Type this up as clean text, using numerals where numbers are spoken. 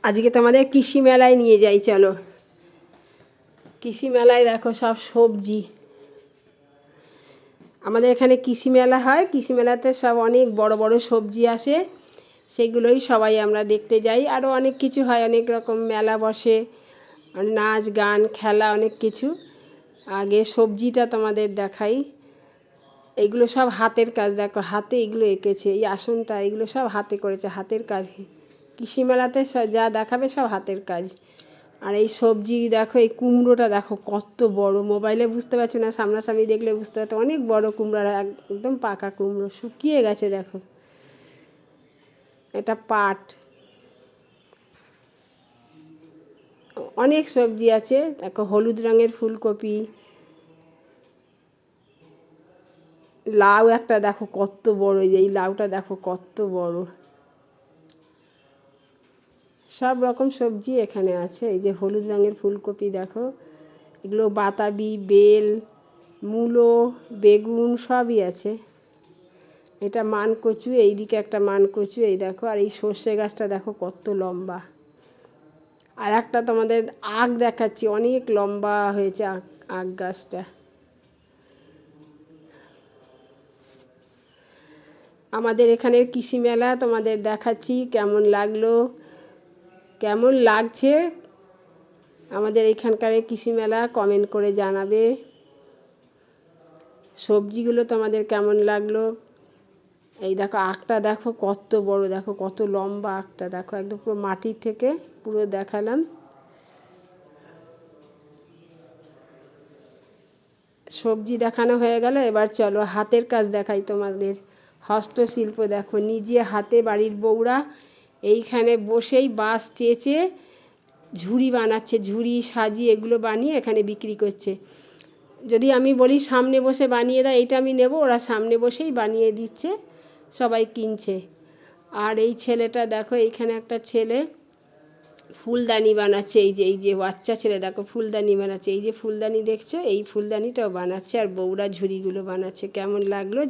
আজকে তোমাদের কৃষি মেলায় নিয়ে যাই, চলো। কৃষি মেলায় দেখো সব সবজি। আমাদের এখানে কৃষি মেলা হয়, কৃষি মেলাতে সব অনেক বড় বড় সবজি আসে, সেগুলোই সবাই আমরা দেখতে যাই। আরও অনেক কিছু হয়, অনেক রকম মেলা বসে, নাচ গান খেলা অনেক কিছু। আগে সবজিটা তোমাদের দেখাই। এগুলো সব হাতের কাজ, দেখো হাতে এগুলো এঁকেছে, এই আসনটা এগুলো সব হাতে করেছে, হাতের কাজ। কৃষি মেলাতে যা দেখাবে সব হাতের কাজ। আর এই সবজি দেখো, এই কুমড়োটা দেখো কত বড়, মোবাইলে বুঝতে পারছি না, সামনাসামনি দেখলে বুঝতে পারতো। অনেক বড় কুমড়ো, একদম পাকা কুমড়ো, শুকিয়ে গেছে দেখো। এটা পাট। অনেক সবজি আছে দেখো, হলুদ রঙের ফুলকপি, লাউ একটা দেখো কত বড়, এই লাউটা দেখো কত বড়। সব রকম সবজি এখানে আছে। এই যে হলুদ রঙের ফুলকপি দেখো, এগুলো বাতাবি, বেল, মূলো, বেগুন সবই আছে। এটা মানকচু, এইদিকে একটা মানকচু, এই দেখো। আর এই সর্ষে গাছটা দেখো কত লম্বা। আর একটা তোমাদের আখ দেখাচ্ছি, অনেক লম্বা হয়েছে আখ গাছটা। আমাদের এখানের কৃষি মেলা তোমাদের দেখাচ্ছি, কেমন লাগলো, কেমন লাগছে আমাদের এখানকার কৃষি মেলা কমেন্ট করে জানাবে। সবজিগুলো তোমাদের কেমন লাগলো। এই দেখো আখটা দেখো কত বড়, দেখো কত লম্বা আখটা দেখো, একদম পুরো মাটির থেকে পুরো দেখালাম। সবজি দেখানো হয়ে গেল, এবার চলো হাতের কাজ দেখাই তোমাদের। হস্তশিল্প দেখো, নিজে হাতে বাড়ির বউরা এইখানে বসেই বাঁশ চেঁচে ঝুড়ি বানাচ্ছে, ঝুড়ি সাজিয়ে এগুলো বানিয়ে এখানে বিক্রি করছে। যদি আমি বলি সামনে বসে বানিয়ে দাও, এইটা আমি নেব, ওরা সামনে বসেই বানিয়ে দিচ্ছে, সবাই কিনছে। আর এই ছেলেটা দেখো, এইখানে একটা ছেলে ফুলদানি বানাচ্ছে, এই যে বাচ্চা ছেলে দেখো ফুলদানি বানাচ্ছে, এই যে ফুলদানি দেখছো, এই ফুলদানিটাও বানাচ্ছে, আর বউরা ঝুড়িগুলো বানাচ্ছে। কেমন লাগলো।